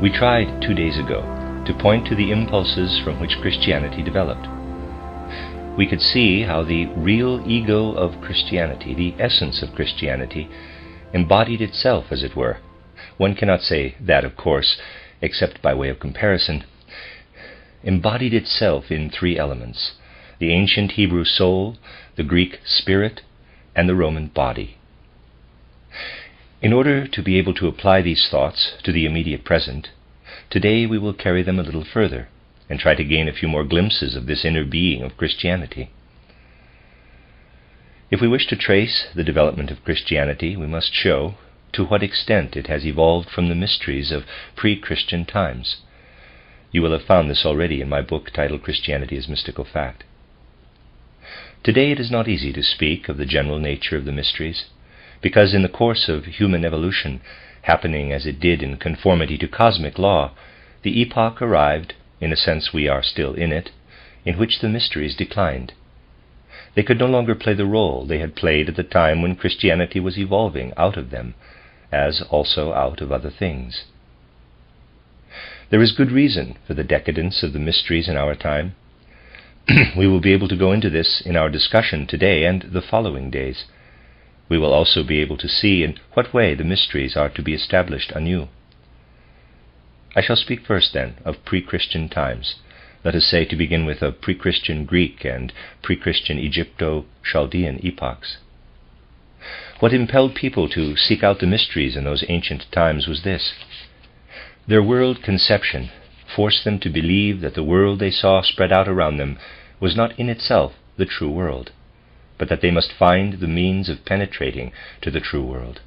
We tried 2 days ago to point to the impulses from which Christianity developed. We could see how the real ego of Christianity, the essence of Christianity, embodied itself, as it were. One cannot say that, of course, except by way of comparison. Embodied itself in 3 elements: the ancient Hebrew soul, the Greek spirit, and the Roman body. In order to be able to apply these thoughts to the immediate present, today we will carry them a little further and try to gain a few more glimpses of this inner being of Christianity. If we wish to trace the development of Christianity, we must show to what extent it has evolved from the mysteries of pre-Christian times. You will have found this already in my book titled Christianity as Mystical Fact. Today it is not easy to speak of the general nature of the mysteries, because in the course of human evolution, happening as it did in conformity to cosmic law, the epoch arrived, in a sense we are still in it, in which the mysteries declined. They could no longer play the role they had played at the time when Christianity was evolving out of them, as also out of other things. There is good reason for the decadence of the mysteries in our time. We will be able to go into this in our discussion today and the following days. We will also be able to see in what way the mysteries are to be established anew. I shall speak first, then, of pre-Christian times, let us say to begin with of pre-Christian Greek and pre-Christian Egypto-Chaldean epochs. What impelled people to seek out the mysteries in those ancient times was this: their world conception forced them to believe that the world they saw spread out around them was not in itself the true world, but that they must find the means of penetrating to the true world.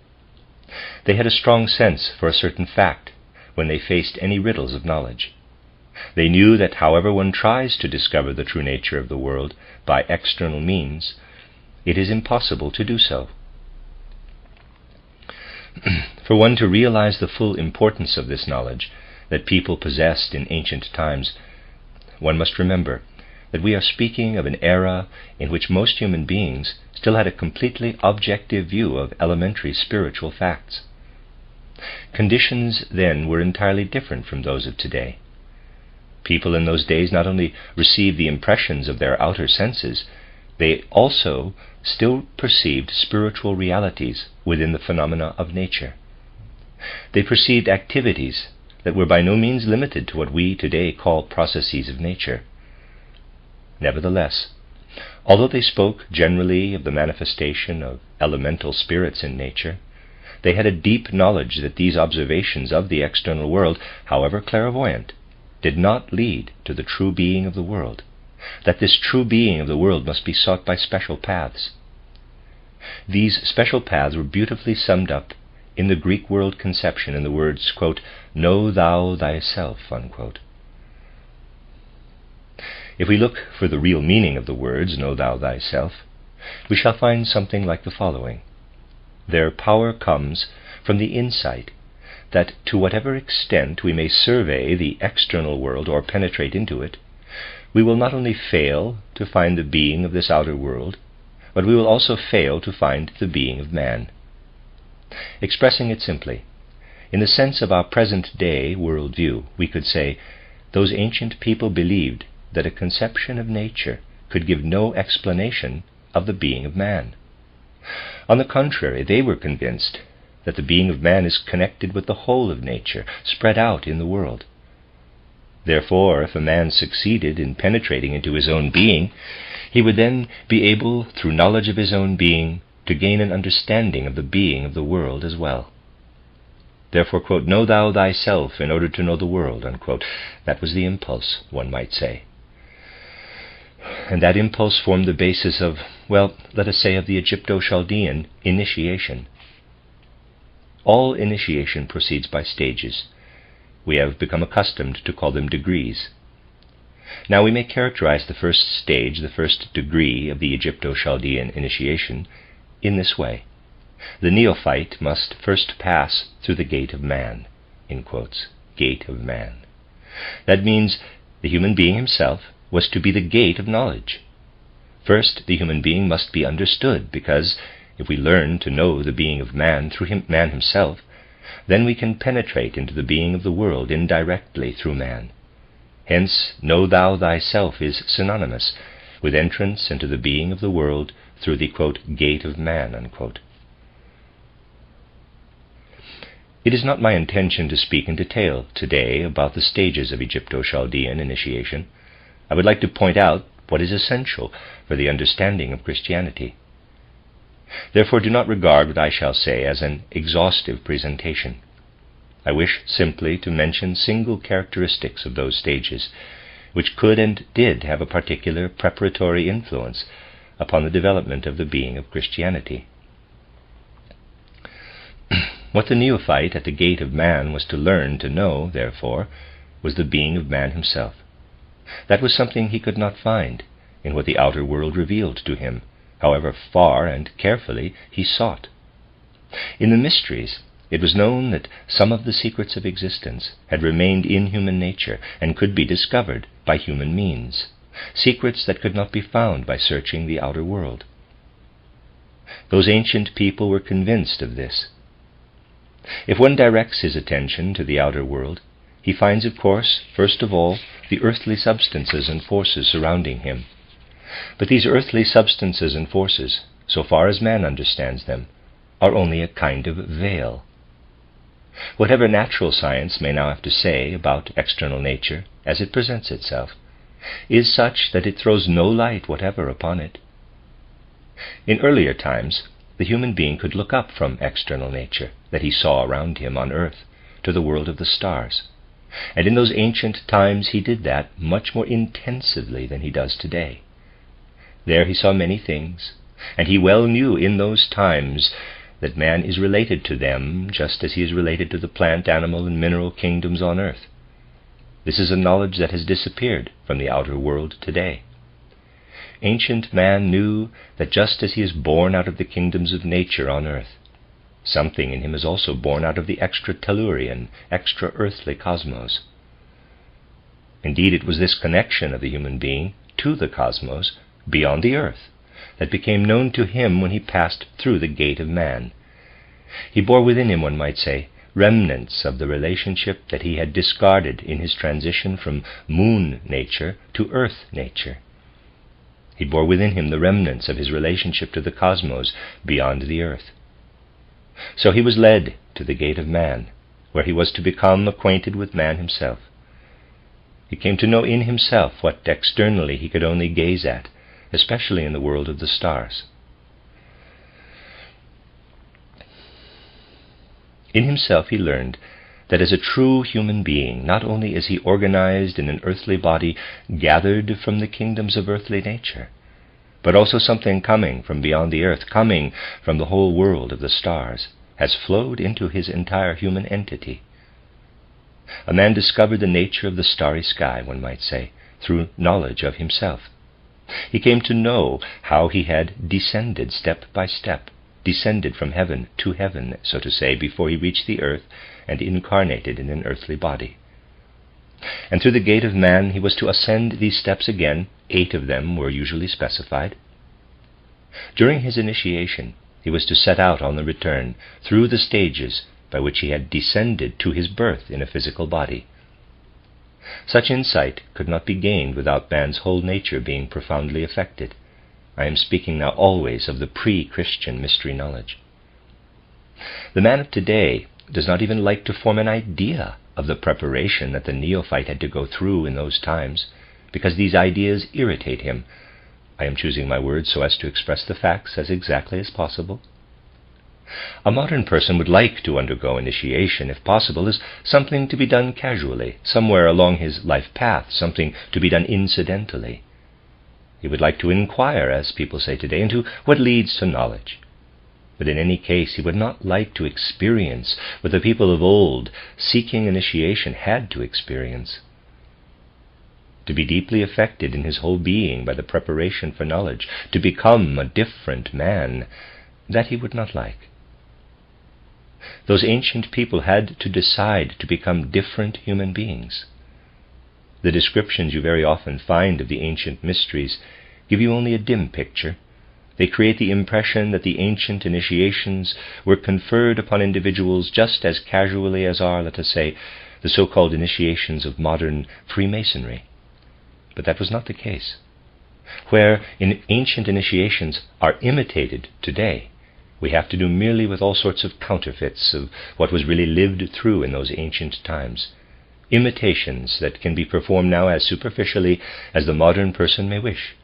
They had a strong sense for a certain fact when they faced any riddles of knowledge. They knew that however one tries to discover the true nature of the world by external means, it is impossible to do so. For one to realize the full importance of this knowledge that people possessed in ancient times, one must remember that we are speaking of an era in which most human beings still had a completely objective view of elementary spiritual facts. Conditions then were entirely different from those of today. People in those days not only received the impressions of their outer senses, they also still perceived spiritual realities within the phenomena of nature. They perceived activities that were by no means limited to what we today call processes of nature. Nevertheless, although they spoke generally of the manifestation of elemental spirits in nature, they had a deep knowledge that these observations of the external world, however clairvoyant, did not lead to the true being of the world, that this true being of the world must be sought by special paths. These special paths were beautifully summed up in the Greek world conception in the words, quote, "Know thou thyself," unquote. If we look for the real meaning of the words, "Know thou thyself," we shall find something like the following: their power comes from the insight that to whatever extent we may survey the external world or penetrate into it, we will not only fail to find the being of this outer world, but we will also fail to find the being of man. Expressing it simply, in the sense of our present-day worldview, we could say, those ancient people believed that a conception of nature could give no explanation of the being of man. On the contrary, they were convinced that the being of man is connected with the whole of nature, spread out in the world. Therefore, if a man succeeded in penetrating into his own being, he would then be able, through knowledge of his own being, to gain an understanding of the being of the world as well. Therefore, quote, "Know thou thyself in order to know the world," unquote. That was the impulse, one might say. And that impulse formed the basis of, well, let us say of the Egypto-Chaldean initiation. All initiation proceeds by stages. We have become accustomed to call them degrees. Now we may characterize the first stage, the first degree of the Egypto-Chaldean initiation, in this way. The neophyte must first pass through the gate of man, in quotes, gate of man. That means the human being himself was to be the gate of knowledge. First, the human being must be understood, because if we learn to know the being of man through man himself, then we can penetrate into the being of the world indirectly through man. Hence, know thou thyself is synonymous with entrance into the being of the world through the, quote, gate of man, unquote. It is not my intention to speak in detail today about the stages of Egypto-Chaldean initiation. I would like to point out what is essential for the understanding of Christianity. Therefore, do not regard what I shall say as an exhaustive presentation. I wish simply to mention single characteristics of those stages, which could and did have a particular preparatory influence upon the development of the being of Christianity. What the neophyte at the gate of man was to learn to know, therefore, was the being of man himself. That was something he could not find in what the outer world revealed to him, however far and carefully he sought. In the mysteries, it was known that some of the secrets of existence had remained in human nature and could be discovered by human means, secrets that could not be found by searching the outer world. Those ancient people were convinced of this. If one directs his attention to the outer world, he finds, of course, first of all, the earthly substances and forces surrounding him. But these earthly substances and forces, so far as man understands them, are only a kind of veil. Whatever natural science may now have to say about external nature as it presents itself, is such that it throws no light whatever upon it. In earlier times, the human being could look up from external nature that he saw around him on earth to the world of the stars, and in those ancient times he did that much more intensively than he does today. There he saw many things, and he well knew in those times that man is related to them just as he is related to the plant, animal, and mineral kingdoms on earth. This is a knowledge that has disappeared from the outer world today. Ancient man knew that just as he is born out of the kingdoms of nature on earth, something in him is also born out of the extra-tellurian, extra-earthly cosmos. Indeed, it was this connection of the human being to the cosmos beyond the earth that became known to him when he passed through the gate of man. He bore within him, one might say, remnants of the relationship that he had discarded in his transition from moon nature to earth nature. He bore within him the remnants of his relationship to the cosmos beyond the earth. So he was led to the gate of man, where he was to become acquainted with man himself. He came to know in himself what externally he could only gaze at, especially in the world of the stars. In himself he learned that as a true human being, not only is he organized in an earthly body gathered from the kingdoms of earthly nature, but also something coming from beyond the earth, coming from the whole world of the stars, has flowed into his entire human entity. A man discovered the nature of the starry sky, one might say, through knowledge of himself. He came to know how he had descended step by step, descended from heaven to heaven, so to say, before he reached the earth and incarnated in an earthly body. And through the gate of man he was to ascend these steps again. 8 of them were usually specified. During his initiation, he was to set out on the return through the stages by which he had descended to his birth in a physical body. Such insight could not be gained without man's whole nature being profoundly affected. I am speaking now always of the pre-Christian mystery knowledge. The man of today does not even like to form an idea of the preparation that the neophyte had to go through in those times, because these ideas irritate him. I am choosing my words so as to express the facts as exactly as possible. A modern person would like to undergo initiation, if possible, as something to be done casually, somewhere along his life path, something to be done incidentally. He would like to inquire, as people say today, into what leads to knowledge. But in any case, he would not like to experience what the people of old, seeking initiation, had to experience. To be deeply affected in his whole being by the preparation for knowledge, to become a different man, that he would not like. Those ancient people had to decide to become different human beings. The descriptions you very often find of the ancient mysteries give you only a dim picture, They create the impression that the ancient initiations were conferred upon individuals just as casually as are, let us say, the so-called initiations of modern Freemasonry. But that was not the case. Where ancient initiations are imitated today, we have to do merely with all sorts of counterfeits of what was really lived through in those ancient times. Imitations that can be performed now as superficially as the modern person may wish.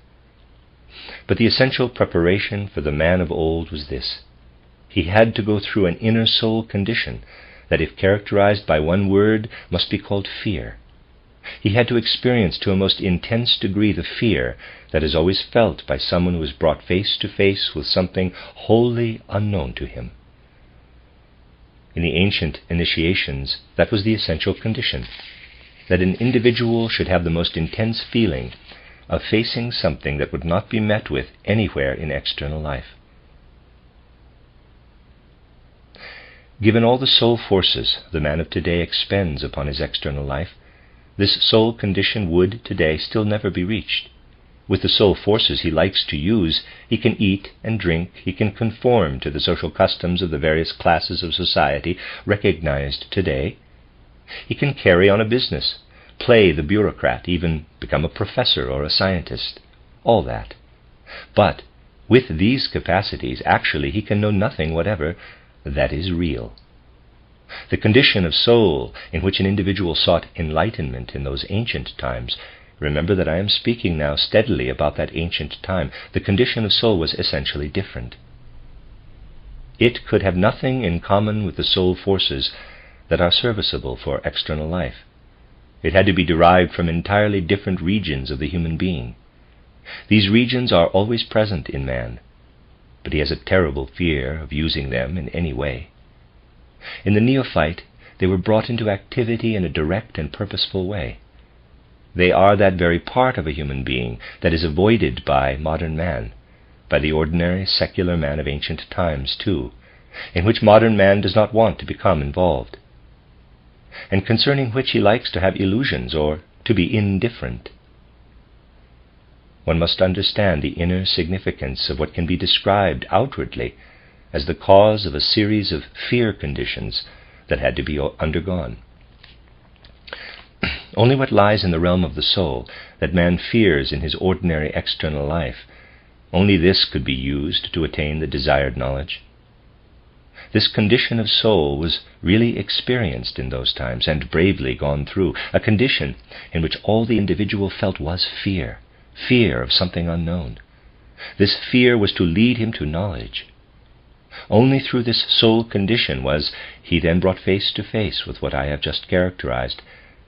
But the essential preparation for the man of old was this. He had to go through an inner soul condition that, if characterized by one word, must be called fear. He had to experience to a most intense degree the fear that is always felt by someone who is brought face to face with something wholly unknown to him. In the ancient initiations, that was the essential condition, that an individual should have the most intense feeling of facing something that would not be met with anywhere in external life. Given all the soul forces the man of today expends upon his external life, this soul condition would today still never be reached. With the soul forces he likes to use, he can eat and drink, he can conform to the social customs of the various classes of society recognized today. He can carry on a business, play the bureaucrat, even become a professor or a scientist, all that. But with these capacities, actually, he can know nothing whatever that is real. The condition of soul in which an individual sought enlightenment in those ancient times, remember that I am speaking now steadily about that ancient time, the condition of soul was essentially different. It could have nothing in common with the soul forces that are serviceable for external life. It had to be derived from entirely different regions of the human being. These regions are always present in man, but he has a terrible fear of using them in any way. In the neophyte, they were brought into activity in a direct and purposeful way. They are that very part of a human being that is avoided by modern man, by the ordinary secular man of ancient times too, in which modern man does not want to become involved, and concerning which he likes to have illusions or to be indifferent. One must understand the inner significance of what can be described outwardly as the cause of a series of fear conditions that had to be undergone. Only what lies in the realm of the soul, that man fears in his ordinary external life, only this could be used to attain the desired knowledge. This condition of soul was really experienced in those times and bravely gone through, a condition in which all the individual felt was fear, fear of something unknown. This fear was to lead him to knowledge. Only through this soul condition was he then brought face to face with what I have just characterized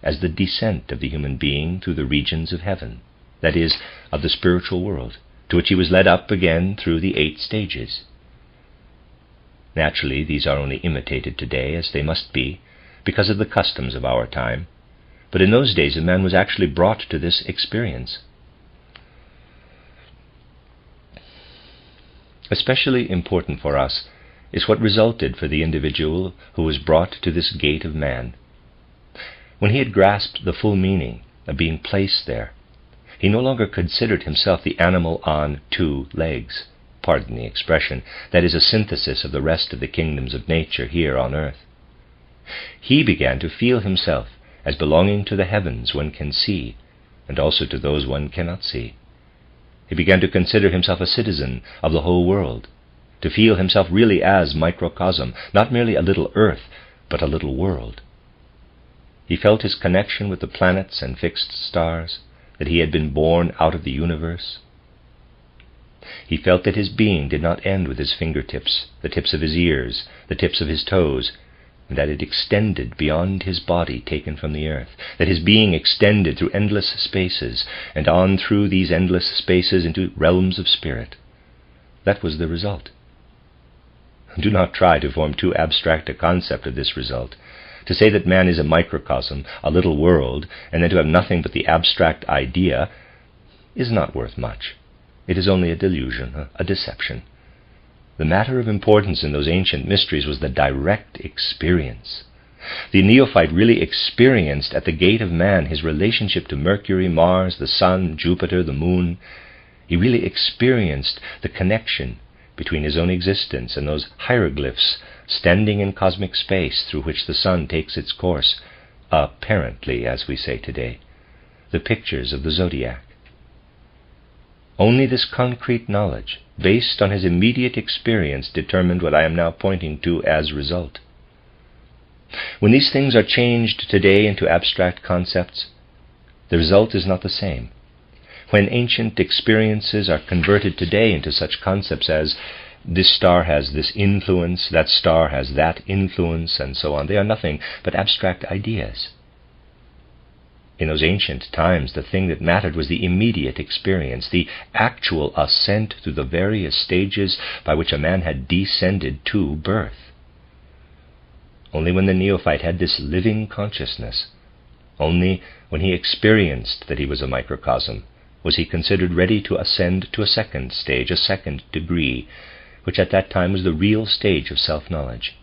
as the descent of the human being through the regions of heaven, that is, of the spiritual world, to which he was led up again through the 8 stages. Naturally, these are only imitated today, as they must be, because of the customs of our time, but in those days a man was actually brought to this experience. Especially important for us is what resulted for the individual who was brought to this gate of man. When he had grasped the full meaning of being placed there, he no longer considered himself the animal on 2 legs, pardon the expression, that is a synthesis of the rest of the kingdoms of nature here on earth. He began to feel himself as belonging to the heavens one can see, and also to those one cannot see. He began to consider himself a citizen of the whole world, to feel himself really as microcosm, not merely a little earth, but a little world. He felt his connection with the planets and fixed stars, that he had been born out of the universe. He felt that his being did not end with his fingertips, the tips of his ears, the tips of his toes, and that it extended beyond his body taken from the earth, that his being extended through endless spaces, and on through these endless spaces into realms of spirit. That was the result. Do not try to form too abstract a concept of this result. To say that man is a microcosm, a little world, and then to have nothing but the abstract idea, is not worth much. It is only a delusion, a deception. The matter of importance in those ancient mysteries was the direct experience. The neophyte really experienced at the gate of man his relationship to Mercury, Mars, the Sun, Jupiter, the Moon. He really experienced the connection between his own existence and those hieroglyphs standing in cosmic space through which the sun takes its course, apparently, as we say today, the pictures of the zodiac. Only this concrete knowledge, based on his immediate experience, determined what I am now pointing to as result. When these things are changed today into abstract concepts, the result is not the same. When ancient experiences are converted today into such concepts as this star has this influence, that star has that influence, and so on, they are nothing but abstract ideas. In those ancient times, the thing that mattered was the immediate experience, the actual ascent through the various stages by which a man had descended to birth. Only when the neophyte had this living consciousness, only when he experienced that he was a microcosm, was he considered ready to ascend to a second stage, a second degree, which at that time was the real stage of self-knowledge.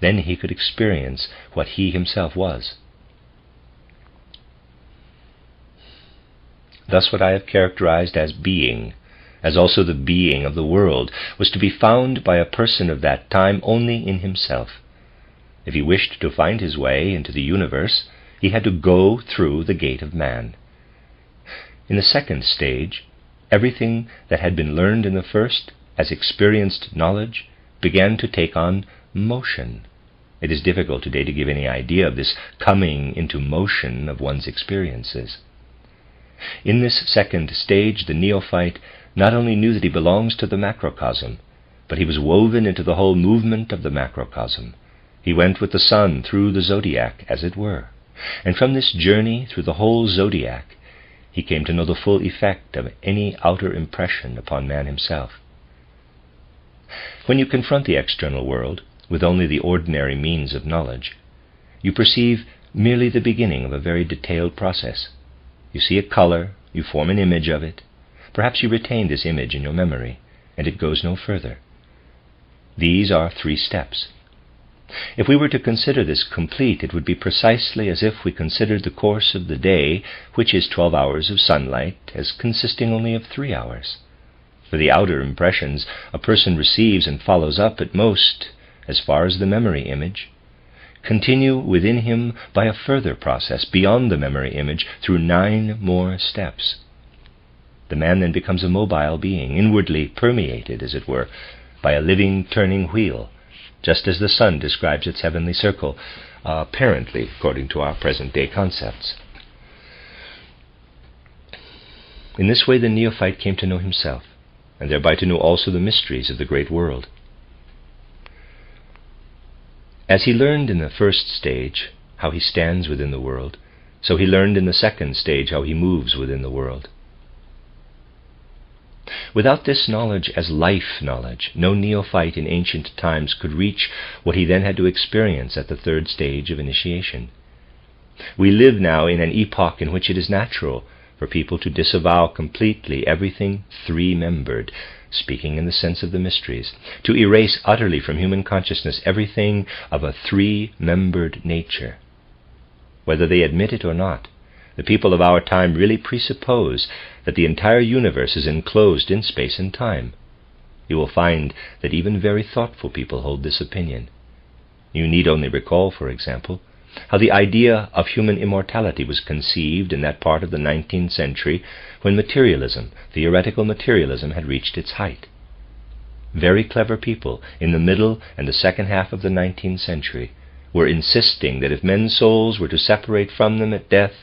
Then he could experience what he himself was. Thus what I have characterized as being, as also the being of the world, was to be found by a person of that time only in himself. If he wished to find his way into the universe, he had to go through the gate of man. In the second stage, everything that had been learned in the first as experienced knowledge began to take on motion. It is difficult today to give any idea of this coming into motion of one's experiences. In this second stage, the neophyte not only knew that he belongs to the macrocosm, but he was woven into the whole movement of the macrocosm. He went with the sun through the zodiac, as it were, and from this journey through the whole zodiac, he came to know the full effect of any outer impression upon man himself. When you confront the external world with only the ordinary means of knowledge, you perceive merely the beginning of a very detailed process. You see a color, you form an image of it. Perhaps you retain this image in your memory, and it goes no further. These are 3 steps. If we were to consider this complete, it would be precisely as if we considered the course of the day, which is 12 hours of sunlight, as consisting only of 3 hours. For the outer impressions a person receives and follows up at most, as far as the memory image, continue within him by a further process beyond the memory image through 9 more steps. The man then becomes a mobile being, inwardly permeated, as it were, by a living turning wheel, just as the sun describes its heavenly circle, apparently according to our present-day concepts. In this way the neophyte came to know himself, and thereby to know also the mysteries of the great world. As he learned in the first stage how he stands within the world, so he learned in the second stage how he moves within the world. Without this knowledge as life knowledge, no neophyte in ancient times could reach what he then had to experience at the third stage of initiation. We live now in an epoch in which it is natural for people to disavow completely everything 3-membered, speaking in the sense of the mysteries, to erase utterly from human consciousness everything of a 3-membered nature. Whether they admit it or not, the people of our time really presuppose that the entire universe is enclosed in space and time. You will find that even very thoughtful people hold this opinion. You need only recall, for example, how the idea of human immortality was conceived in that part of the 19th century when materialism, theoretical materialism, had reached its height. Very clever people in the middle and the second half of the 19th century were insisting that if men's souls were to separate from them at death,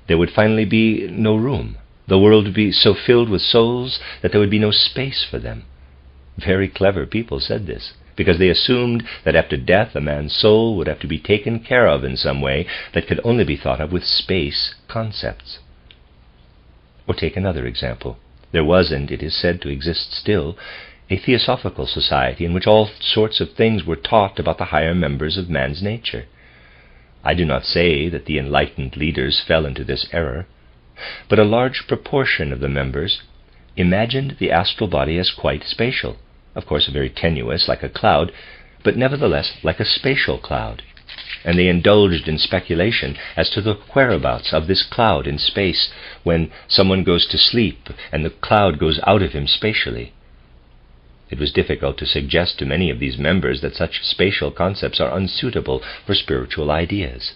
there would finally be no room. The world would be so filled with souls that there would be no space for them. Very clever people said this, because they assumed that after death a man's soul would have to be taken care of in some way that could only be thought of with space concepts. Or take another example. There was, and it is said to exist still, a theosophical society in which all sorts of things were taught about the higher members of man's nature. I do not say that the enlightened leaders fell into this error, but a large proportion of the members imagined the astral body as quite spatial, of course very tenuous, like a cloud, but nevertheless like a spatial cloud. and they indulged in speculation as to the whereabouts of this cloud in space when someone goes to sleep and the cloud goes out of him spatially. It was difficult to suggest to many of these members that such spatial concepts are unsuitable for spiritual ideas.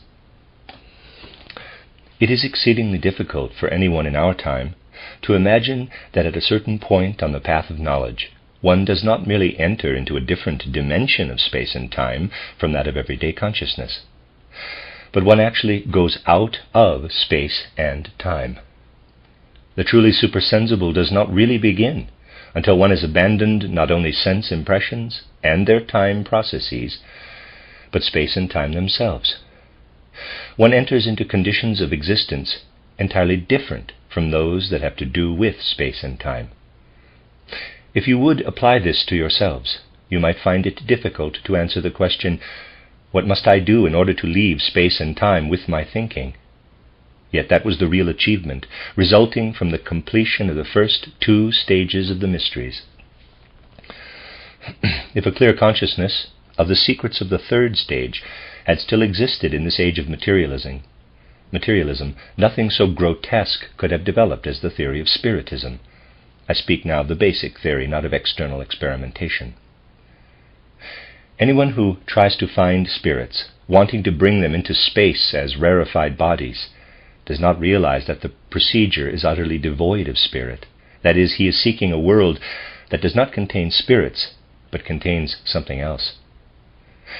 It is exceedingly difficult for anyone in our time to imagine that at a certain point on the path of knowledge, one does not merely enter into a different dimension of space and time from that of everyday consciousness, but one actually goes out of space and time. The truly supersensible does not really begin until one has abandoned not only sense impressions and their time processes, but space and time themselves. One enters into conditions of existence entirely different from those that have to do with space and time. If you would apply this to yourselves, you might find it difficult to answer the question, what must I do in order to leave space and time with my thinking? Yet that was the real achievement, resulting from the completion of the first 2 stages of the mysteries. If a clear consciousness of the secrets of the 3rd stage had still existed in this age of materialism, nothing so grotesque could have developed as the theory of spiritism. I speak now of the basic theory, not of external experimentation. Anyone who tries to find spirits, wanting to bring them into space as rarefied bodies, does not realize that the procedure is utterly devoid of spirit. That is, he is seeking a world that does not contain spirits, but contains something else.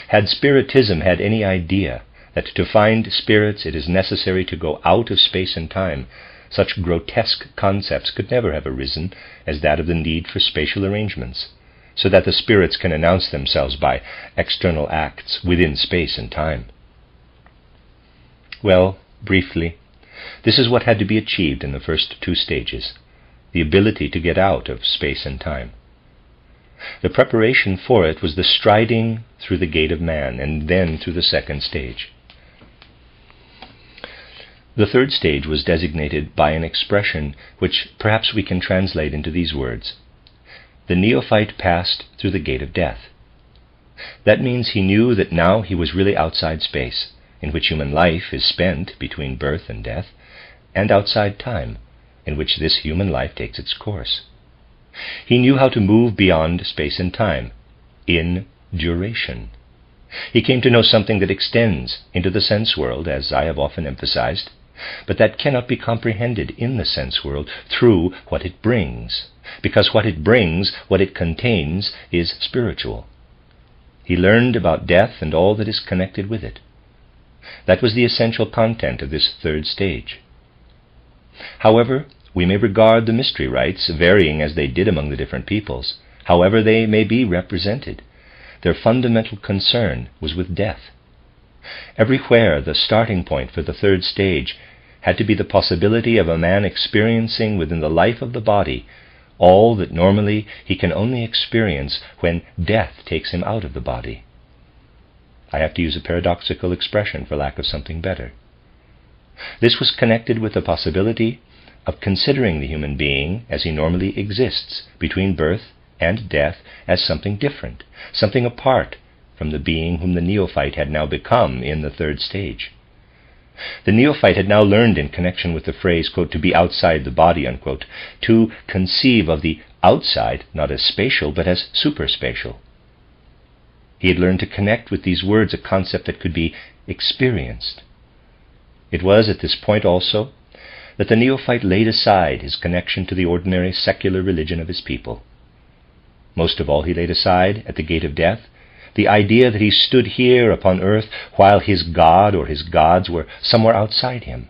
Had Spiritism had any idea that to find spirits it is necessary to go out of space and time, such grotesque concepts could never have arisen as that of the need for spatial arrangements, so that the spirits can announce themselves by external acts within space and time. Well, briefly, this is what had to be achieved in the first 2 stages, the ability to get out of space and time. The preparation for it was the striding through the gate of man, and then through the 2nd stage. The 3rd stage was designated by an expression which perhaps we can translate into these words: the neophyte passed through the gate of death. That means he knew that now he was really outside space, in which human life is spent between birth and death, and outside time, in which this human life takes its course. He knew how to move beyond space and time, in duration. He came to know something that extends into the sense world, as I have often emphasized, but that cannot be comprehended in the sense world through what it brings, because what it brings, what it contains, is spiritual. He learned about death and all that is connected with it. That was the essential content of this 3rd stage. However, we may regard the mystery rites, varying as they did among the different peoples, however they may be represented, their fundamental concern was with death. Everywhere the starting point for the 3rd stage had to be the possibility of a man experiencing within the life of the body all that normally he can only experience when death takes him out of the body. I have to use a paradoxical expression for lack of something better. This was connected with the possibility of considering the human being as he normally exists between birth and death as something different, something apart from the being whom the neophyte had now become in the 3rd stage. The neophyte had now learned, in connection with the phrase, quote, to be outside the body, unquote, to conceive of the outside not as spatial but as superspatial. He had learned to connect with these words a concept that could be experienced. It was at this point also that the neophyte laid aside his connection to the ordinary secular religion of his people. Most of all, he laid aside, at the gate of death, the idea that he stood here upon earth while his God or his gods were somewhere outside him.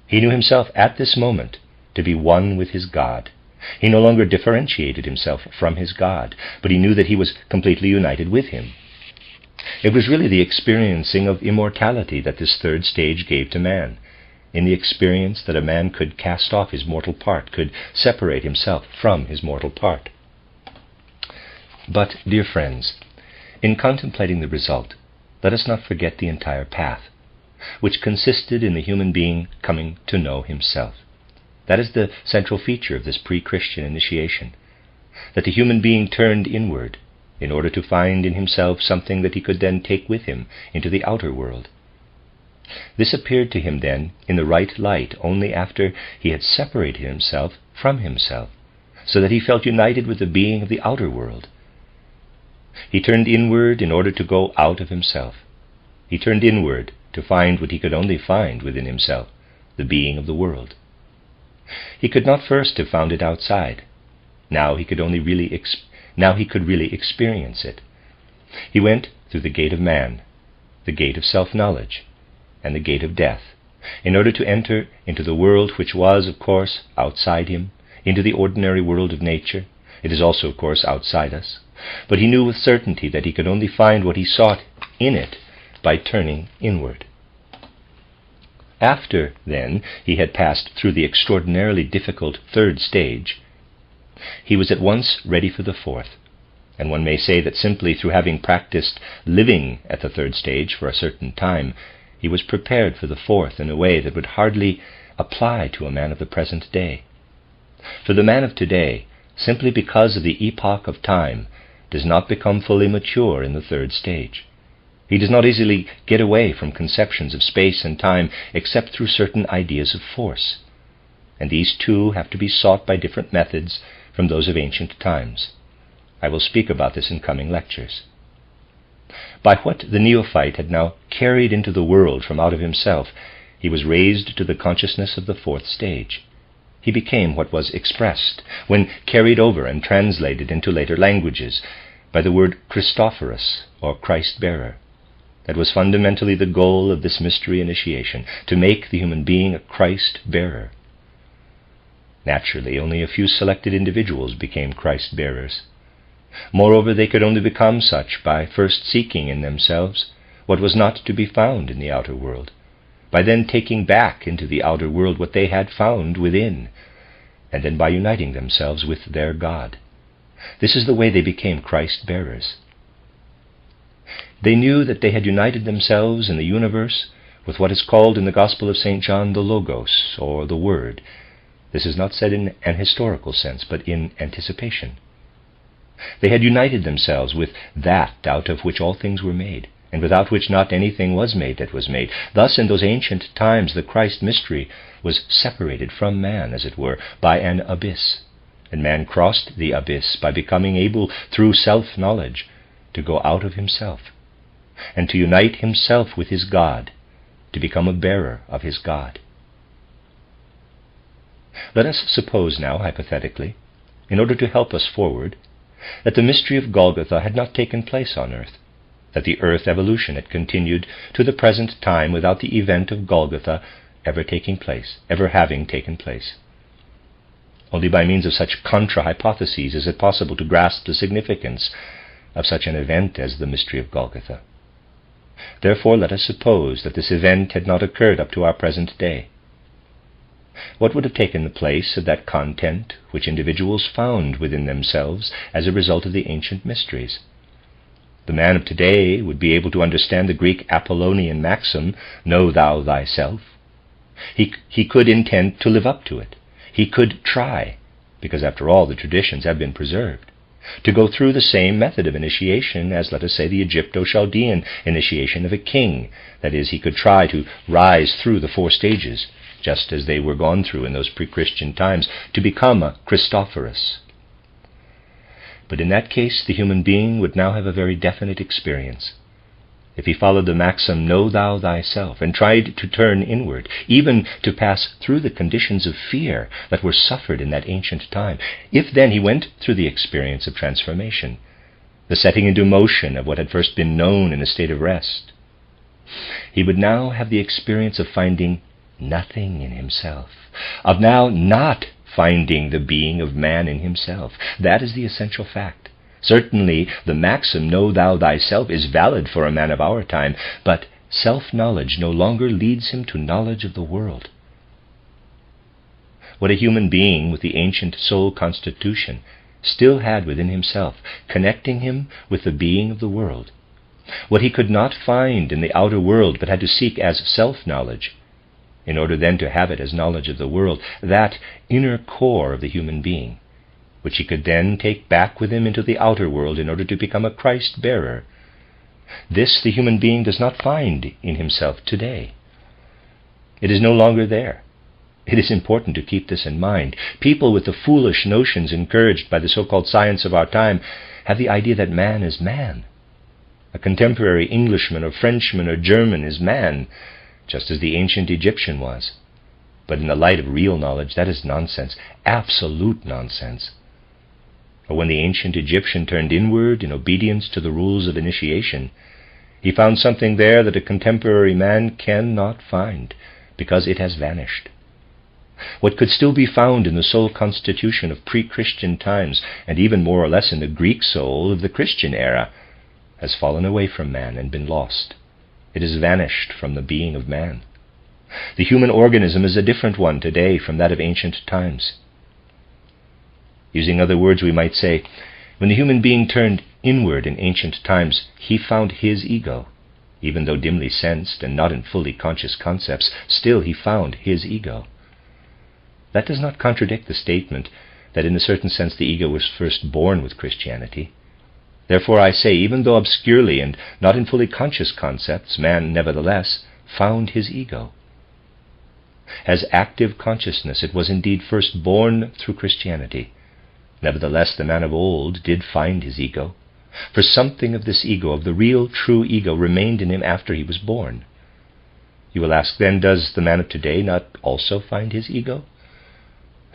He knew himself at this moment to be one with his God. He no longer differentiated himself from his God, but he knew that he was completely united with him. It was really the experiencing of immortality that this 3rd stage gave to man, in the experience that a man could cast off his mortal part, could separate himself from his mortal part. But, dear friends, in contemplating the result, let us not forget the entire path, which consisted in the human being coming to know himself. That is the central feature of this pre-Christian initiation, that the human being turned inward, in order to find in himself something that he could then take with him into the outer world. This appeared to him then in the right light only after he had separated himself from himself, so that he felt united with the being of the outer world. He turned inward in order to go out of himself. He turned inward to find what he could only find within himself, the being of the world. He could not first have found it outside. Now he could really experience it. He went through the gate of man, the gate of self-knowledge, and the gate of death, in order to enter into the world which was, of course, outside him, into the ordinary world of nature. It is also, of course, outside us. But he knew with certainty that he could only find what he sought in it by turning inward. After, then, he had passed through the extraordinarily difficult third stage, he was at once ready for the fourth, and one may say that simply through having practiced living at the third stage for a certain time, he was prepared for the fourth in a way that would hardly apply to a man of the present day. For the man of today, simply because of the epoch of time, does not become fully mature in the third stage. He does not easily get away from conceptions of space and time except through certain ideas of force, and these too have to be sought by different methods from those of ancient times. I will speak about this in coming lectures. By what the neophyte had now carried into the world from out of himself, he was raised to the consciousness of the fourth stage. He became what was expressed, when carried over and translated into later languages, by the word Christophorus, or Christ-bearer. That was fundamentally the goal of this mystery initiation, to make the human being a Christ-bearer. Naturally, only a few selected individuals became Christ-bearers. Moreover, they could only become such by first seeking in themselves what was not to be found in the outer world, by then taking back into the outer world what they had found within, and then by uniting themselves with their God. This is the way they became Christ-bearers. They knew that they had united themselves in the universe with what is called in the Gospel of St. John the Logos, or the Word. This is not said in an historical sense, but in anticipation. They had united themselves with that out of which all things were made, and without which not anything was made that was made. Thus, in those ancient times, the Christ mystery was separated from man, as it were, by an abyss, and man crossed the abyss by becoming able, through self-knowledge, to go out of himself, and to unite himself with his God, to become a bearer of his God. Let us suppose now, hypothetically, in order to help us forward, that the mystery of Golgotha had not taken place on earth, that the earth evolution had continued to the present time without the event of Golgotha ever having taken place. Only by means of such contra-hypotheses is it possible to grasp the significance of such an event as the mystery of Golgotha. Therefore, let us suppose that this event had not occurred up to our present day. What would have taken the place of that content which individuals found within themselves as a result of the ancient mysteries? The man of today would be able to understand the Greek Apollonian maxim, "Know thou thyself." He could intend to live up to it. He could try, because after all the traditions have been preserved, to go through the same method of initiation as, let us say, the Egypto-Chaldean initiation of a king. That is, he could try to rise through the 4 stages, just as they were gone through in those pre-Christian times, to become a Christophorus. But in that case, the human being would now have a very definite experience. If he followed the maxim, "Know thou thyself," and tried to turn inward, even to pass through the conditions of fear that were suffered in that ancient time, if then he went through the experience of transformation, the setting into motion of what had first been known in a state of rest, he would now have the experience of finding nothing in himself, of now not finding the being of man in himself. That is the essential fact. Certainly, the maxim, "Know thou thyself," is valid for a man of our time, but self-knowledge no longer leads him to knowledge of the world. What a human being with the ancient soul constitution still had within himself, connecting him with the being of the world, what he could not find in the outer world but had to seek as self-knowledge, in order then to have it as knowledge of the world, that inner core of the human being, which he could then take back with him into the outer world in order to become a Christ-bearer. This the human being does not find in himself today. It is no longer there. It is important to keep this in mind. People with the foolish notions encouraged by the so-called science of our time have the idea that man is man. A contemporary Englishman or Frenchman or German is man, just as the ancient Egyptian was. But in the light of real knowledge, that is nonsense, absolute nonsense. For when the ancient Egyptian turned inward in obedience to the rules of initiation, he found something there that a contemporary man cannot find, because it has vanished. What could still be found in the soul constitution of pre-Christian times, and even more or less in the Greek soul of the Christian era, has fallen away from man and been lost. It has vanished from the being of man. The human organism is a different one today from that of ancient times. Using other words, we might say, when the human being turned inward in ancient times, he found his ego. Even though dimly sensed and not in fully conscious concepts, still he found his ego. That does not contradict the statement that in a certain sense the ego was first born with Christianity. Therefore I say, even though obscurely and not in fully conscious concepts, man nevertheless found his ego. As active consciousness, it was indeed first born through Christianity. Nevertheless, the man of old did find his ego, for something of this ego, of the real, true ego, remained in him after he was born. You will ask then, does the man of today not also find his ego?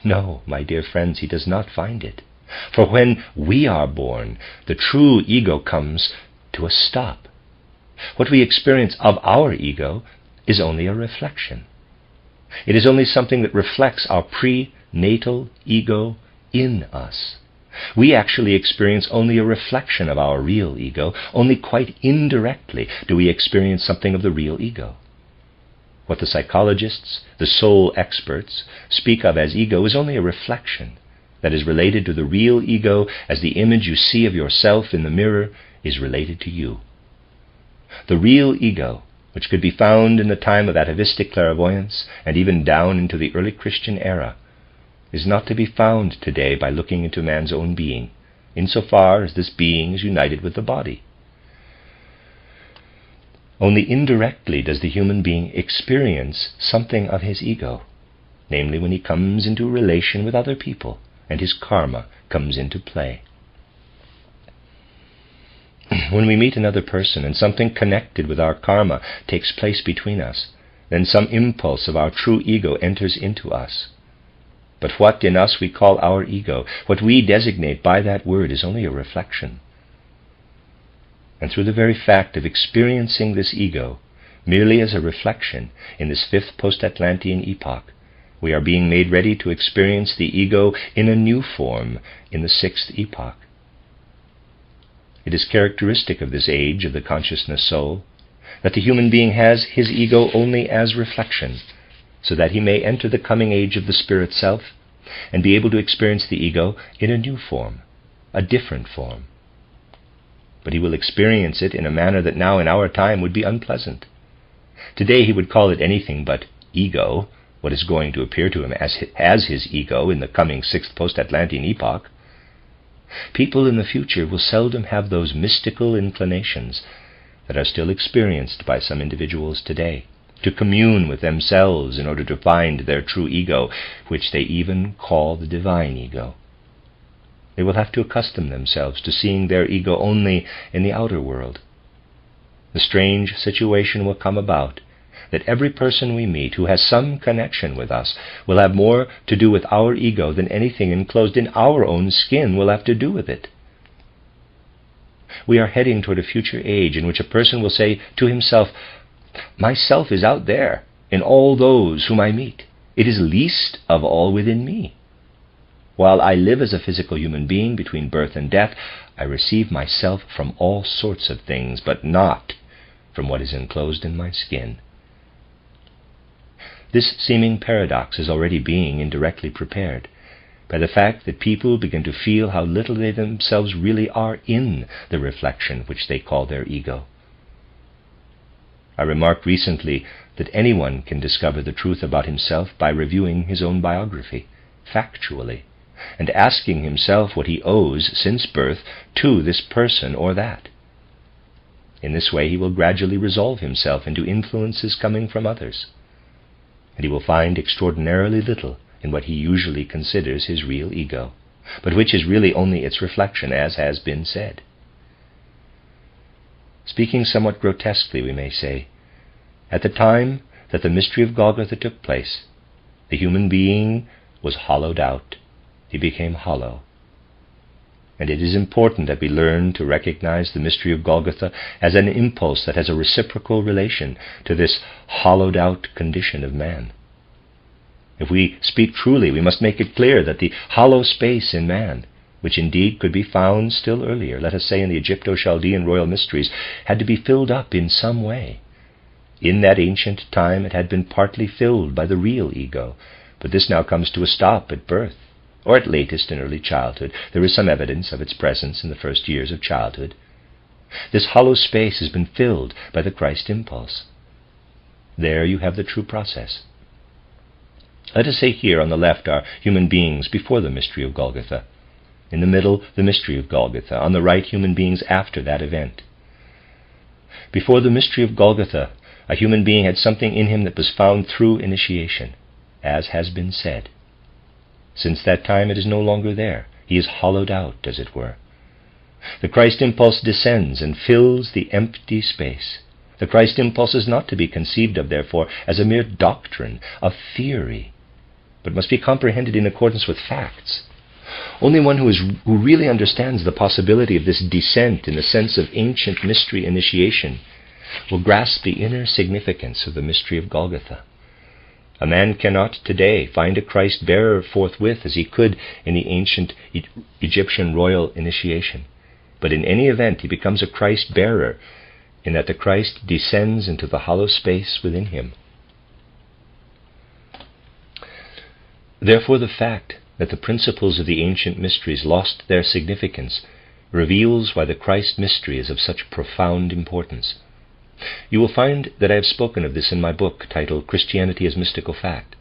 No, my dear friends, he does not find it. For when we are born, the true ego comes to a stop. What we experience of our ego is only a reflection. It is only something that reflects our prenatal ego in us. We actually experience only a reflection of our real ego. Only quite indirectly do we experience something of the real ego. What the psychologists, the soul experts, speak of as ego is only a reflection that is related to the real ego, as the image you see of yourself in the mirror is related to you. The real ego, which could be found in the time of atavistic clairvoyance and even down into the early Christian era, is not to be found today by looking into man's own being, insofar as this being is united with the body. Only indirectly does the human being experience something of his ego, namely when he comes into relation with other people, and his karma comes into play. When we meet another person and something connected with our karma takes place between us, then some impulse of our true ego enters into us. But what in us we call our ego, what we designate by that word, is only a reflection. And through the very fact of experiencing this ego merely as a reflection in this fifth post-Atlantean epoch, we are being made ready to experience the ego in a new form in the sixth epoch. It is characteristic of this age of the consciousness soul that the human being has his ego only as reflection, so that he may enter the coming age of the spirit self and be able to experience the ego in a new form, a different form. But he will experience it in a manner that now in our time would be unpleasant. Today he would call it anything but ego, what is going to appear to him as his ego in the coming sixth post-Atlantean epoch. People in the future will seldom have those mystical inclinations that are still experienced by some individuals today, to commune with themselves in order to find their true ego, which they even call the divine ego. They will have to accustom themselves to seeing their ego only in the outer world. The strange situation will come about that every person we meet who has some connection with us will have more to do with our ego than anything enclosed in our own skin will have to do with it. We are heading toward a future age in which a person will say to himself, "Myself is out there in all those whom I meet. It is least of all within me. While I live as a physical human being between birth and death, I receive myself from all sorts of things, but not from what is enclosed in my skin." This seeming paradox is already being indirectly prepared by the fact that people begin to feel how little they themselves really are in the reflection which they call their ego. I remarked recently that anyone can discover the truth about himself by reviewing his own biography, factually, and asking himself what he owes since birth to this person or that. In this way he will gradually resolve himself into influences coming from others, and he will find extraordinarily little in what he usually considers his real ego, but which is really only its reflection, as has been said. Speaking somewhat grotesquely, we may say, at the time that the mystery of Golgotha took place, the human being was hollowed out. He became hollow. And it is important that we learn to recognize the mystery of Golgotha as an impulse that has a reciprocal relation to this hollowed out condition of man. If we speak truly, we must make it clear that the hollow space in man, which indeed could be found still earlier, let us say in the Egypto-Chaldean royal mysteries, had to be filled up in some way. In that ancient time it had been partly filled by the real ego, but this now comes to a stop at birth, or at latest in early childhood. There is some evidence of its presence in the first years of childhood. This hollow space has been filled by the Christ impulse. There you have the true process. Let us say here on the left are human beings before the mystery of Golgotha. In the middle, the mystery of Golgotha. On the right, human beings after that event. Before the mystery of Golgotha, a human being had something in him that was found through initiation, as has been said. Since that time it is no longer there. He is hollowed out, as it were. The Christ impulse descends and fills the empty space. The Christ impulse is not to be conceived of, therefore, as a mere doctrine, a theory, but must be comprehended in accordance with facts. Only one who really understands the possibility of this descent in the sense of ancient mystery initiation will grasp the inner significance of the mystery of Golgotha. A man cannot today find a Christ bearer forthwith as he could in the ancient Egyptian royal initiation, but in any event he becomes a Christ bearer in that the Christ descends into the hollow space within him. Therefore, the fact that the principles of the ancient mysteries lost their significance reveals why the Christ mystery is of such profound importance. You will find that I have spoken of this in my book titled Christianity as Mystical Fact.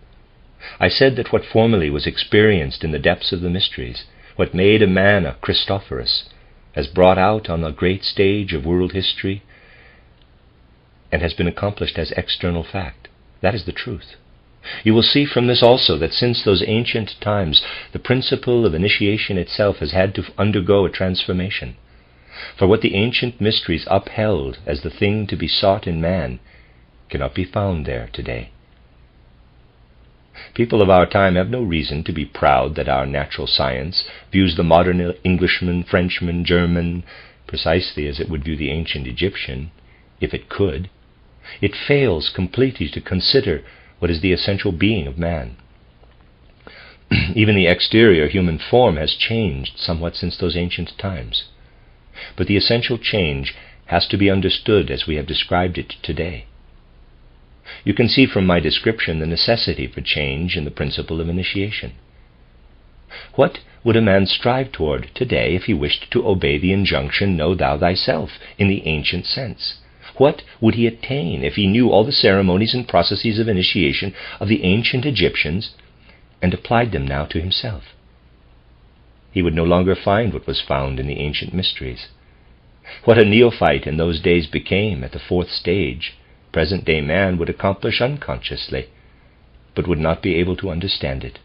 I said that what formerly was experienced in the depths of the mysteries, what made a man a Christophorus, has brought out on the great stage of world history and has been accomplished as external fact. That is the truth. You will see from this also that since those ancient times, the principle of initiation itself has had to undergo a transformation. For what the ancient mysteries upheld as the thing to be sought in man cannot be found there today. People of our time have no reason to be proud that our natural science views the modern Englishman, Frenchman, German, precisely as it would view the ancient Egyptian, if it could. It fails completely to consider what is the essential being of man. Even the exterior human form has changed somewhat since those ancient times. But the essential change has to be understood as we have described it today. You can see from my description the necessity for change in the principle of initiation. What would a man strive toward today if he wished to obey the injunction, "Know thou thyself," in the ancient sense? What would he attain if he knew all the ceremonies and processes of initiation of the ancient Egyptians and applied them now to himself? He would no longer find what was found in the ancient mysteries. What a neophyte in those days became at the fourth stage, present-day man would accomplish unconsciously, but would not be able to understand it.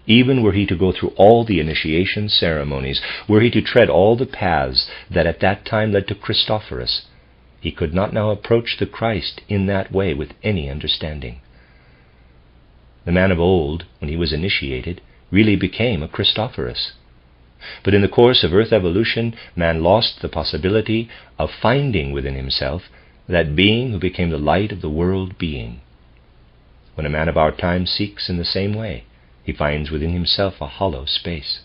Even were he to go through all the initiation ceremonies, were he to tread all the paths that at that time led to Christophorus, he could not now approach the Christ in that way with any understanding. The man of old, when he was initiated, really became a Christophorus. But in the course of earth evolution, man lost the possibility of finding within himself that being who became the light of the world being. When a man of our time seeks in the same way, he finds within himself a hollow space.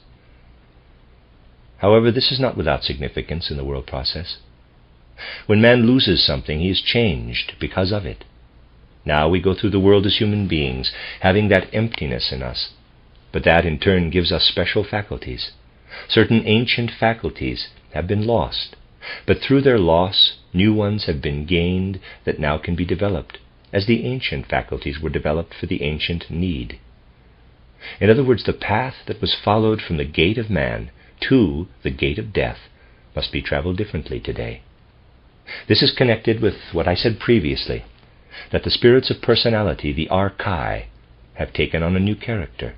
However, this is not without significance in the world process. When man loses something, he is changed because of it. Now we go through the world as human beings, having that emptiness in us, but that in turn gives us special faculties. Certain ancient faculties have been lost, but through their loss, new ones have been gained that now can be developed, as the ancient faculties were developed for the ancient need. In other words, the path that was followed from the gate of man to the gate of death must be traveled differently today. This is connected with what I said previously, that the spirits of personality, the archai, have taken on a new character,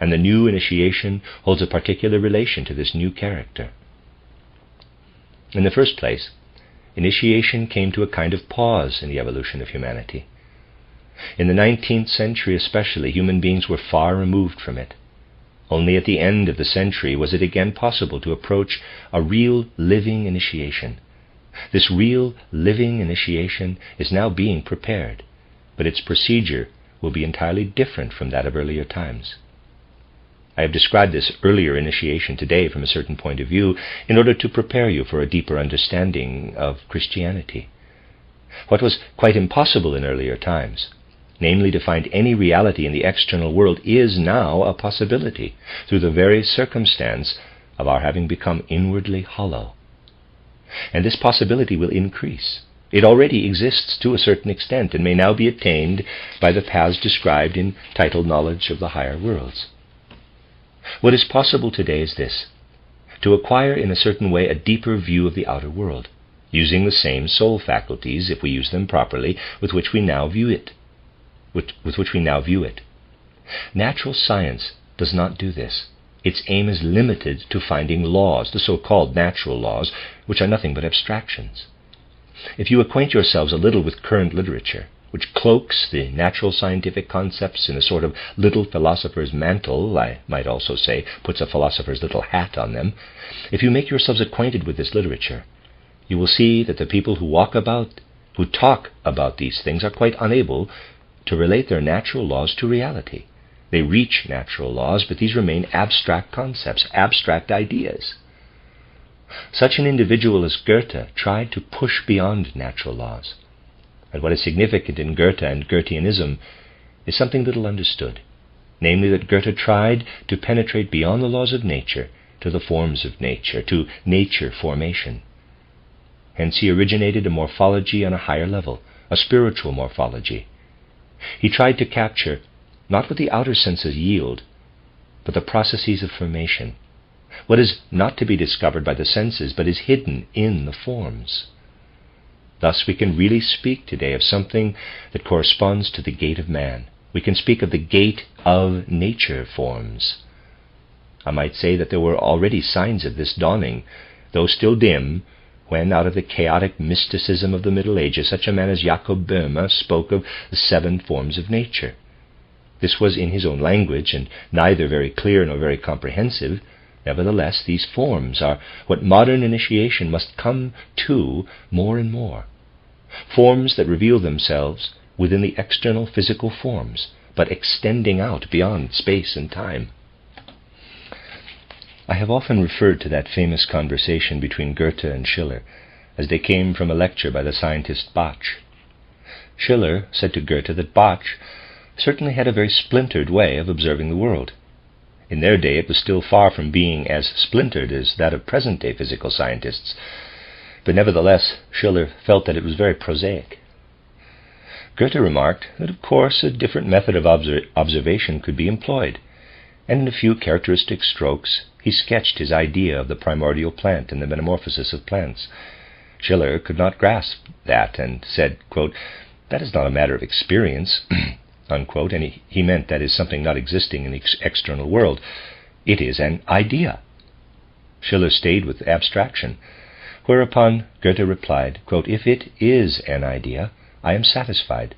and the new initiation holds a particular relation to this new character. In the first place, initiation came to a kind of pause in the evolution of humanity. In the 19th century especially, human beings were far removed from it. Only at the end of the century was it again possible to approach a real living initiation. This real living initiation is now being prepared, but its procedure will be entirely different from that of earlier times. I have described this earlier initiation today from a certain point of view in order to prepare you for a deeper understanding of Christianity. What was quite impossible in earlier times, namely to find any reality in the external world, is now a possibility through the very circumstance of our having become inwardly hollow. And this possibility will increase. It already exists to a certain extent and may now be attained by the paths described in titled Knowledge of the Higher Worlds. What is possible today is this: to acquire in a certain way a deeper view of the outer world, using the same soul faculties, if we use them properly, with which we now view it. Natural science does not do this. Its aim is limited to finding laws, the so-called natural laws, which are nothing but abstractions. If you acquaint yourselves a little with current literature, which cloaks the natural scientific concepts in a sort of little philosopher's mantle, I might also say, puts a philosopher's little hat on them, if you make yourselves acquainted with this literature, you will see that the people who talk about these things are quite unable to relate their natural laws to reality. They reach natural laws, but these remain abstract concepts, abstract ideas. Such an individual as Goethe tried to push beyond natural laws. And what is significant in Goethe and Goetheanism is something little understood, namely that Goethe tried to penetrate beyond the laws of nature to the forms of nature, to nature formation. Hence he originated a morphology on a higher level, a spiritual morphology. He tried to capture not what the outer senses yield, but the processes of formation, what is not to be discovered by the senses, but is hidden in the forms. Thus we can really speak today of something that corresponds to the gate of man. We can speak of the gate of nature forms. I might say that there were already signs of this dawning, though still dim, when out of the chaotic mysticism of the Middle Ages such a man as Jacob Boehme spoke of the 7 forms of nature. This was in his own language, and neither very clear nor very comprehensive. Nevertheless, these forms are what modern initiation must come to more and more. Forms that reveal themselves within the external physical forms, but extending out beyond space and time. I have often referred to that famous conversation between Goethe and Schiller, as they came from a lecture by the scientist Bach. Schiller said to Goethe that Bach certainly had a very splintered way of observing the world. In their day it was still far from being as splintered as that of present-day physical scientists, but nevertheless Schiller felt that it was very prosaic. Goethe remarked that of course a different method of observation could be employed, and in a few characteristic strokes he sketched his idea of the primordial plant and the metamorphosis of plants. Schiller could not grasp that and said, quote, "That is not a matter of experience," unquote, and he meant that is something not existing in the external world. It is an idea. Schiller stayed with abstraction, whereupon Goethe replied, quote, "If it is an idea, I am satisfied,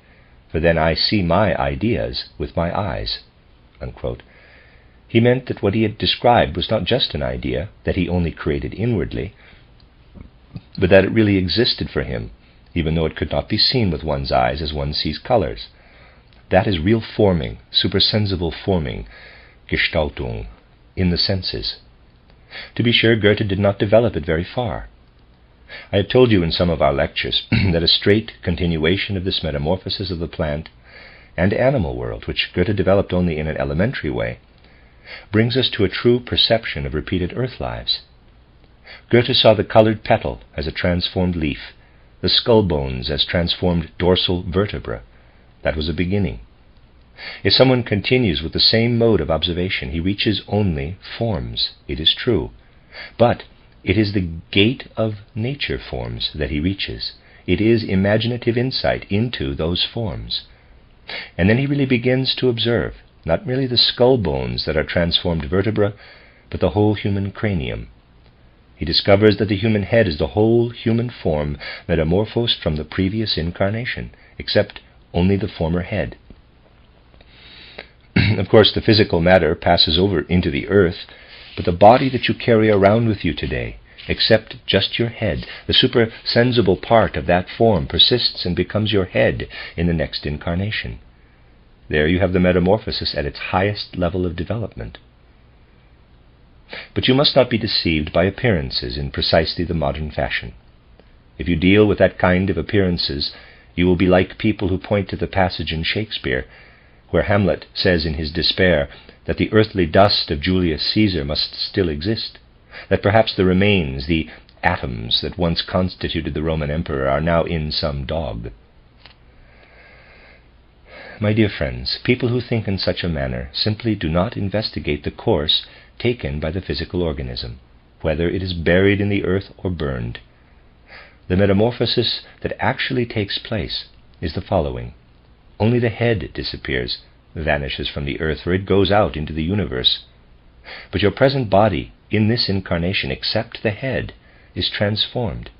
for then I see my ideas with my eyes," unquote. He meant that what he had described was not just an idea that he only created inwardly, but that it really existed for him, even though it could not be seen with one's eyes as one sees colors. That is real forming, supersensible forming, Gestaltung, in the senses. To be sure, Goethe did not develop it very far. I have told you in some of our lectures that a straight continuation of this metamorphosis of the plant and animal world, which Goethe developed only in an elementary way, brings us to a true perception of repeated earth lives. Goethe saw the colored petal as a transformed leaf, the skull bones as transformed dorsal vertebra. That was a beginning. If someone continues with the same mode of observation, he reaches only forms, it is true, but it is the gate of nature forms that he reaches. It is imaginative insight into those forms. And then he really begins to observe, not merely the skull bones that are transformed vertebra, but the whole human cranium. He discovers that the human head is the whole human form metamorphosed from the previous incarnation, except only the former head. Of course, the physical matter passes over into the earth, but the body that you carry around with you today, except just your head, the supersensible part of that form, persists and becomes your head in the next incarnation. There you have the metamorphosis at its highest level of development. But you must not be deceived by appearances in precisely the modern fashion. If you deal with that kind of appearances, you will be like people who point to the passage in Shakespeare where Hamlet says in his despair that the earthly dust of Julius Caesar must still exist, that perhaps the remains, the atoms that once constituted the Roman emperor, are now in some dog. My dear friends, people who think in such a manner simply do not investigate the course taken by the physical organism, whether it is buried in the earth or burned. The metamorphosis that actually takes place is the following. Only the head disappears, vanishes from the earth, for it goes out into the universe. But your present body, in this incarnation, except the head, is transformed,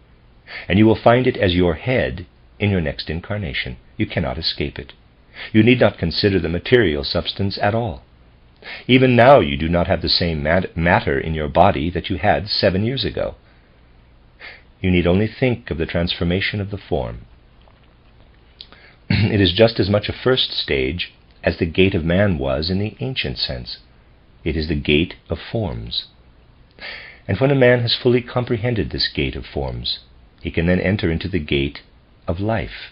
and you will find it as your head in your next incarnation. You cannot escape it. You need not consider the material substance at all. Even now you do not have the same matter in your body that you had 7 years ago. You need only think of the transformation of the form. It is just as much a first stage as the gate of man was in the ancient sense. It is the gate of forms. And when a man has fully comprehended this gate of forms, he can then enter into the gate of life,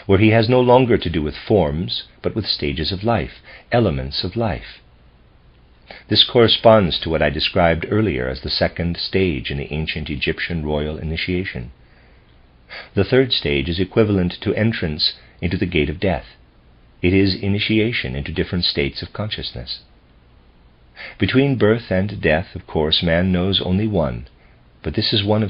where he has no longer to do with forms, but with stages of life, elements of life. This corresponds to what I described earlier as the second stage in the ancient Egyptian royal initiation. The third stage is equivalent to entrance into the gate of death. It is initiation into different states of consciousness. Between birth and death, of course, man knows only one, but this is one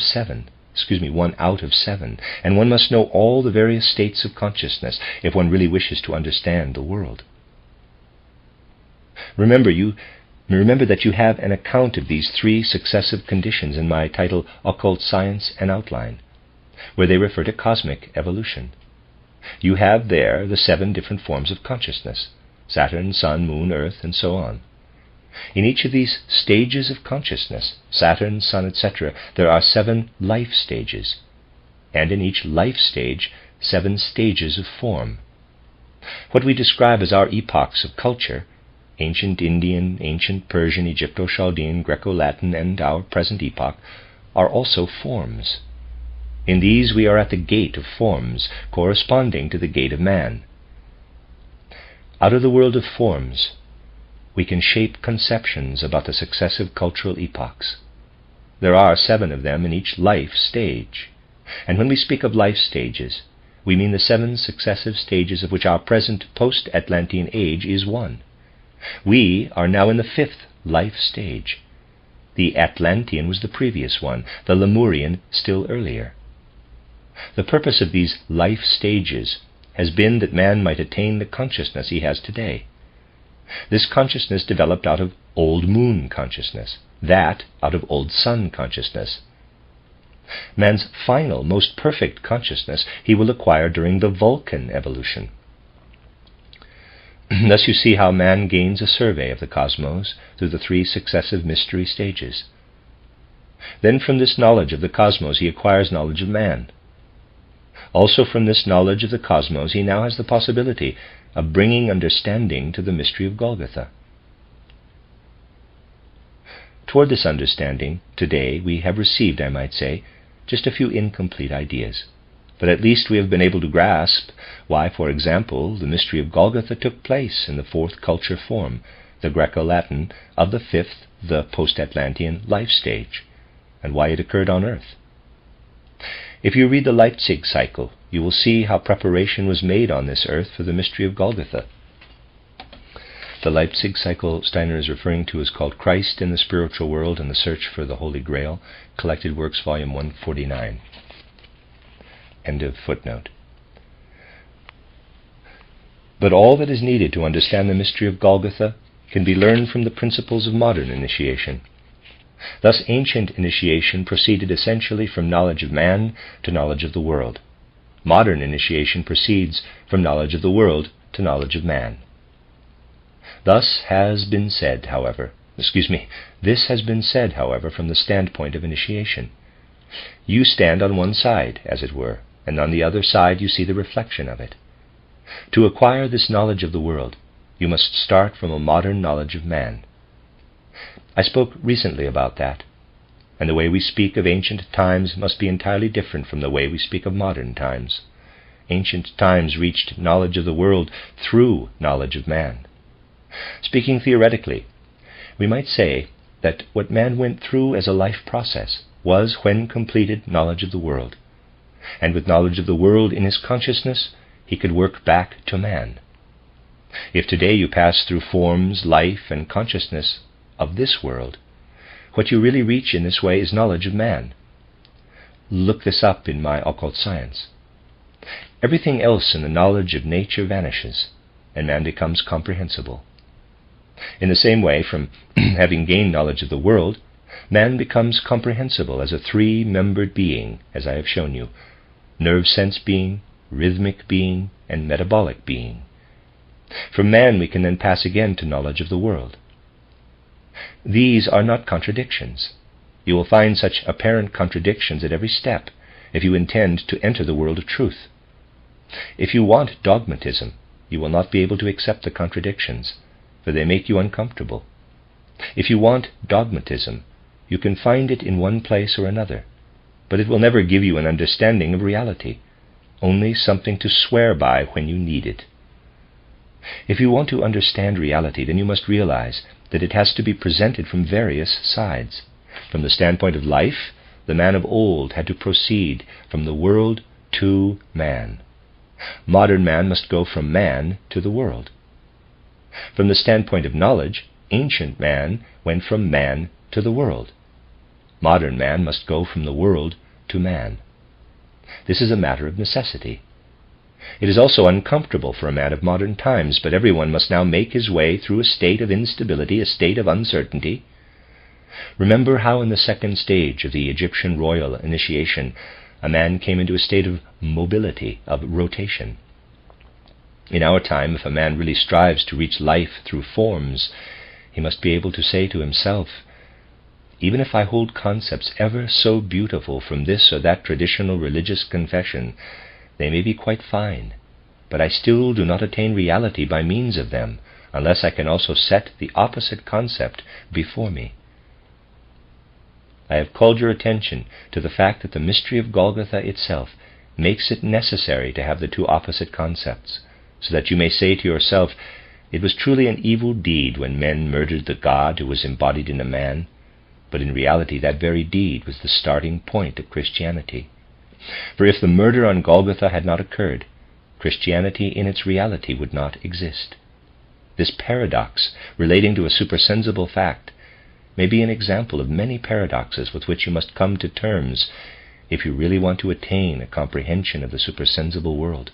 out of seven, and one must know all the various states of consciousness if one really wishes to understand the world. Remember that you have an account of these 3 successive conditions in my title, Occult Science and Outline, where they refer to cosmic evolution. You have there the 7 different forms of consciousness, Saturn, Sun, Moon, Earth, and so on. In each of these stages of consciousness, Saturn, Sun, etc., there are 7 life stages, and in each life stage, 7 stages of form. What we describe as our epochs of culture, ancient Indian, ancient Persian, Egypto-Chaldean, Greco-Latin, and our present epoch, are also forms. In these we are at the gate of forms, corresponding to the gate of man. Out of the world of forms, we can shape conceptions about the successive cultural epochs. There are 7 of them in each life stage, and when we speak of life stages, we mean the 7 successive stages of which our present post-Atlantean age is one. We are now in the 5th life stage. The Atlantean was the previous one, the Lemurian still earlier. The purpose of these life stages has been that man might attain the consciousness he has today. This consciousness developed out of old moon consciousness, that out of old sun consciousness. Man's final, most perfect consciousness he will acquire during the Vulcan evolution. Thus you see how man gains a survey of the cosmos through the 3 successive mystery stages. Then from this knowledge of the cosmos he acquires knowledge of man. Also from this knowledge of the cosmos he now has the possibility of bringing understanding to the mystery of Golgotha. Toward this understanding, today we have received, I might say, just a few incomplete ideas. But at least we have been able to grasp why, for example, the mystery of Golgotha took place in the 4th culture form, the Greco-Latin, of the 5th, the post-Atlantean life stage, and why it occurred on Earth. If you read the Leipzig cycle, you will see how preparation was made on this earth for the mystery of Golgotha. The Leipzig cycle Steiner is referring to is called Christ in the Spiritual World and the Search for the Holy Grail, Collected Works, Volume 149. End of footnote. But all that is needed to understand the mystery of Golgotha can be learned from the principles of modern initiation. Thus, ancient initiation proceeded essentially from knowledge of man to knowledge of the world. Modern initiation proceeds from knowledge of the world to knowledge of man. This has been said, however, from the standpoint of initiation. You stand on one side, as it were, and on the other side you see the reflection of it. To acquire this knowledge of the world, you must start from a modern knowledge of man. I spoke recently about that, and the way we speak of ancient times must be entirely different from the way we speak of modern times. Ancient times reached knowledge of the world through knowledge of man. Speaking theoretically, we might say that what man went through as a life process was, when completed, knowledge of the world. And with knowledge of the world in his consciousness, he could work back to man. If today you pass through forms, life, and consciousness of this world, what you really reach in this way is knowledge of man. Look this up in my occult science. Everything else in the knowledge of nature vanishes, and man becomes comprehensible. In the same way, from having gained knowledge of the world, man becomes comprehensible as a three-membered being, as I have shown you: nerve sense being, rhythmic being, and metabolic being. From man we can then pass again to knowledge of the world. These are not contradictions. You will find such apparent contradictions at every step if you intend to enter the world of truth. If you want dogmatism, you will not be able to accept the contradictions, for they make you uncomfortable. If you want dogmatism, you can find it in one place or another, but it will never give you an understanding of reality, only something to swear by when you need it. If you want to understand reality, then you must realize that it has to be presented from various sides. From the standpoint of life, the man of old had to proceed from the world to man. Modern man must go from man to the world. From the standpoint of knowledge, ancient man went from man to the world. Modern man must go from the world to man. This is a matter of necessity. It is also uncomfortable for a man of modern times, but everyone must now make his way through a state of instability, a state of uncertainty. Remember how in the second stage of the Egyptian royal initiation, a man came into a state of mobility, of rotation. In our time, if a man really strives to reach life through forms, he must be able to say to himself, even if I hold concepts ever so beautiful from this or that traditional religious confession, they may be quite fine, but I still do not attain reality by means of them, unless I can also set the opposite concept before me. I have called your attention to the fact that the mystery of Golgotha itself makes it necessary to have the two opposite concepts, so that you may say to yourself, it was truly an evil deed when men murdered the God who was embodied in a man, but in reality that very deed was the starting point of Christianity. For if the murder on Golgotha had not occurred, Christianity in its reality would not exist. This paradox, relating to a supersensible fact, may be an example of many paradoxes with which you must come to terms if you really want to attain a comprehension of the supersensible world,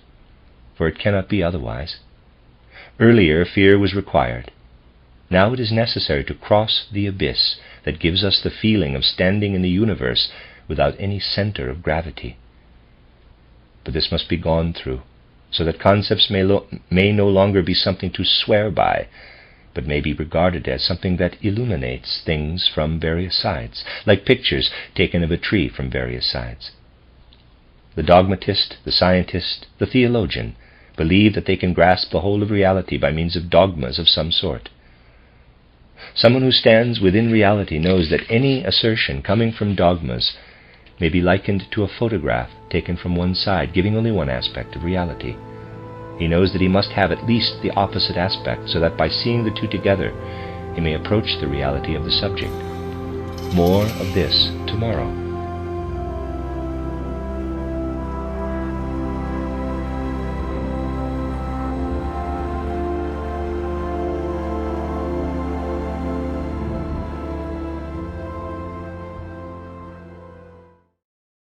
for it cannot be otherwise. Earlier, fear was required. Now it is necessary to cross the abyss that gives us the feeling of standing in the universe without any center of gravity. But this must be gone through, so that concepts may no longer be something to swear by, but may be regarded as something that illuminates things from various sides, like pictures taken of a tree from various sides. The dogmatist, the scientist, the theologian believe that they can grasp the whole of reality by means of dogmas of some sort. Someone who stands within reality knows that any assertion coming from dogmas may be likened to a photograph taken from one side, giving only one aspect of reality. He knows that he must have at least the opposite aspect, so that by seeing the two together, he may approach the reality of the subject. More of this tomorrow.